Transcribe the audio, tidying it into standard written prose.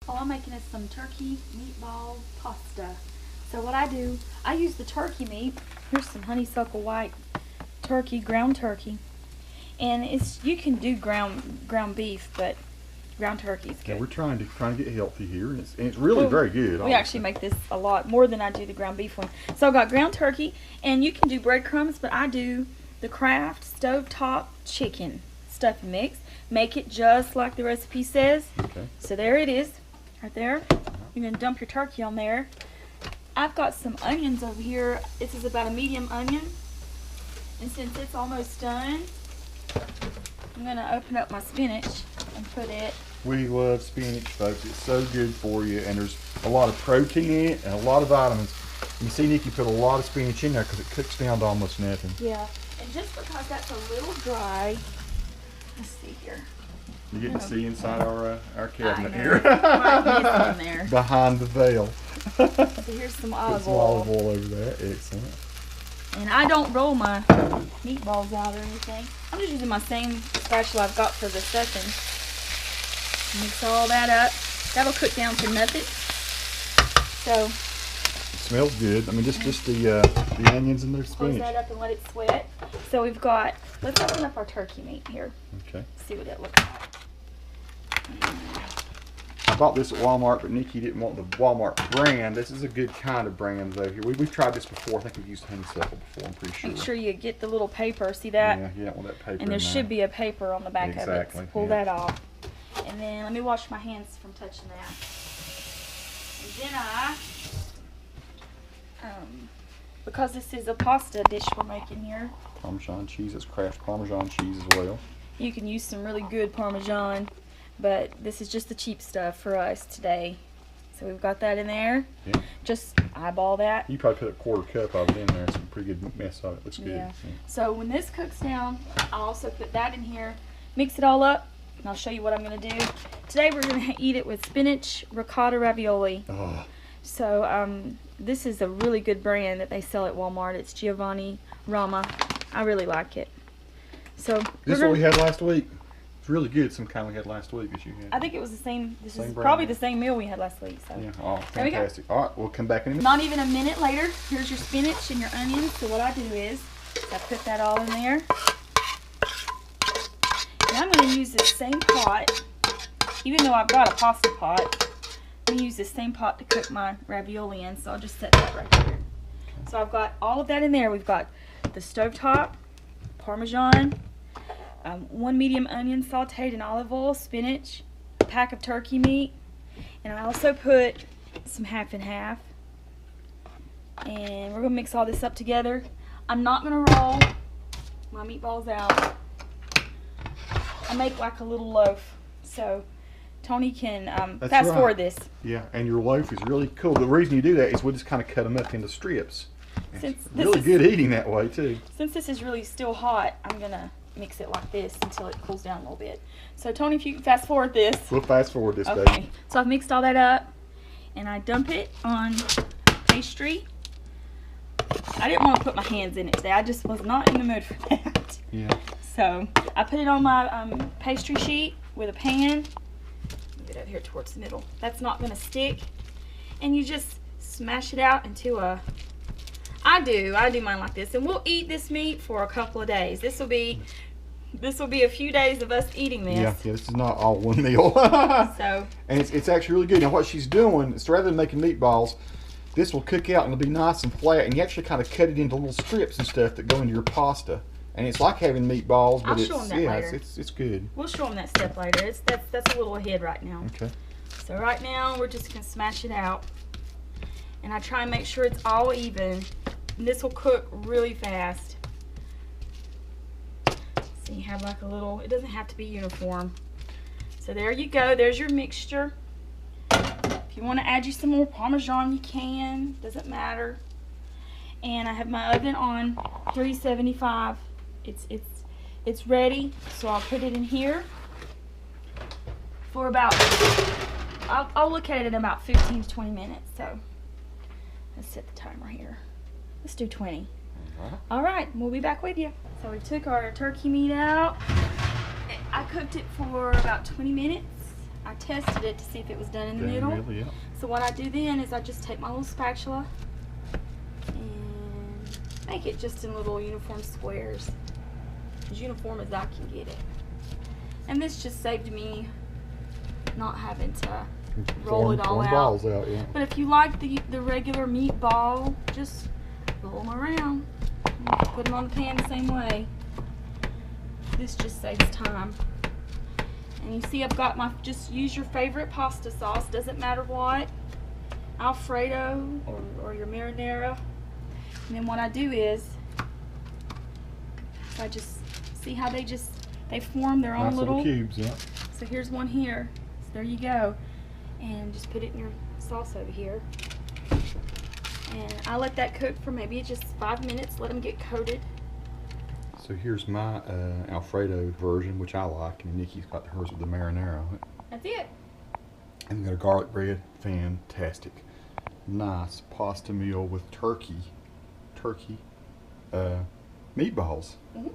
All I'm making is some turkey meatball pasta. So what I do, I use the turkey meat. Here's some honeysuckle white turkey, ground turkey. And it's, you can do ground beef, but ground turkey is good. Yeah, we're trying to get healthy here, and it's really very good. We actually make this a lot more than I do the ground beef one. So I've got ground turkey, and you can do breadcrumbs, but I do the Kraft StoveTop chicken stuffing mix. Make it just like the recipe says. Okay. So there it is, right there. You're gonna dump your turkey on there. I've got some onions over here. This is about a medium onion, and since it's almost done, I'm gonna open up my spinach and put it. We love spinach, folks. It's so good for you, and there's a lot of protein in it and a lot of vitamins. You see Nikki put a lot of spinach in there because it cooks down to almost nothing. Yeah, and just because that's a little dry, let's see here. You get to see inside our cabinet here. Right in there. Behind the veil. So here's some olive oil. Olive oil over there. Excellent. And I don't roll my meatballs out or anything. I'm just using my same spatula I've got for the stuffing. Mix all that up. That'll cook down to nothing. So It smells good. I mean, just the onions and the close spinach. that up and let it sweat. So we've got, let's open up our turkey meat here. Okay. See what it looks like. I bought this at Walmart, but Nikki didn't want the Walmart brand. This is a good kind of brand though. Here we've tried this before. I think we've used honeysuckle before. I'm pretty sure. Make sure you get the little paper. See that? Yeah, you don't want that paper. And there should be a paper on the back of it. Exactly, So pull yeah. that off. And then let me wash my hands from touching that. And then because this is a pasta dish we're making here, Parmesan cheese. It's Kraft Parmesan cheese as well. you can use some really good Parmesan, but this is just the cheap stuff for us today. So we've got that in there. Yeah. Just eyeball that. You probably put a quarter cup of it in there. It's a pretty good mess of it. Looks good. Yeah. So when this cooks down, I'll also put that in here, mix it all up, and I'll show you what I'm going to do. Today we're going to eat it with spinach ricotta ravioli. Oh, So this is a really good brand that they sell at Walmart. It's Giovanni Rama. I really like it. So this is what we had last week. It's really good. Some kind we had last week that you had. I think it was the same. This Same is brand. probably the same meal we had last week. So Yeah. Oh, There we go. fantastic. All right, we'll come back in a minute. not even a minute later, here's your spinach and your onions. So what I do is I put that all in there. And I'm going to use this same pot, even though I've got a pasta pot. I'm going to use this same pot to cook my ravioli in. So I'll just set that right here. So I've got all of that in there. We've got the stovetop, Parmesan, 1 medium onion sauteed in olive oil, spinach, a pack of turkey meat, and I also put some half and half. And we're gonna mix all this up together. I'm not gonna roll my meatballs out. I make like a little loaf, so Tony can That's fast right. forward this. Yeah, and your loaf is really cool. The reason you do that is we just kind of cut them up into strips. Since It's this really is- good eating that way too. Since this is really still hot, I'm gonna mix it like this until it cools down a little bit. So Tony, if you can fast forward this. We'll fast forward this, Okay, baby. so I've mixed all that up and I dump it on pastry. I didn't want to put my hands in it today. I just was not in the mood for that. Yeah. So I put it on my pastry sheet with a pan. Move it over here towards the middle. That's not going to stick. And you just smash it out into a... I do mine like this. And we'll eat this meat for a couple of days. This will be a few days of us eating this. Yeah, this is not all one meal. So, And it's actually really good. Now what she's doing is rather than making meatballs, this will cook out and it'll be nice and flat, and you actually kind of cut it into little strips and stuff that go into your pasta. And it's like having meatballs, but I'll it's show 'em that yeah, later. it's good. we'll show them that step later. That's a little ahead right now. Okay. So right now we're just gonna smash it out, and I try and make sure it's all even. And this will cook really fast. So you have like a little. It doesn't have to be uniform. So there you go. There's your mixture. If you want to add you some more Parmesan, you can. Doesn't matter. And I have my oven on 375. It's ready. So I'll put it in here for about. I'll look at it in about 15 to 20 minutes. So let's set the timer here. Let's do 20. All right, we'll be back with you. So we took our turkey meat out. I cooked it for about 20 minutes. I tested it to see if it was done in the Done middle. really, yeah. So what I do then is I just take my little spatula and make it just in little uniform squares, as uniform as I can get it. And this just saved me not having to roll it all Form out. balls out, yeah. But if you like the regular meatball, just roll them around. Put them on the pan the same way. This just saves time. And you see I've got my, just use your favorite pasta sauce, doesn't matter what. Alfredo or your marinara. And then what I do is, I just, see how they form their own Nice little cubes, yeah. So here's one here. So there you go. And just put it in your sauce over here. And I let that cook for maybe just 5 minutes, let them get coated. So here's my Alfredo version, which I like, and Nikki's got hers with the marinara on it. That's it. And we got a garlic bread, fantastic. Nice pasta meal with turkey meatballs. Mm-hmm.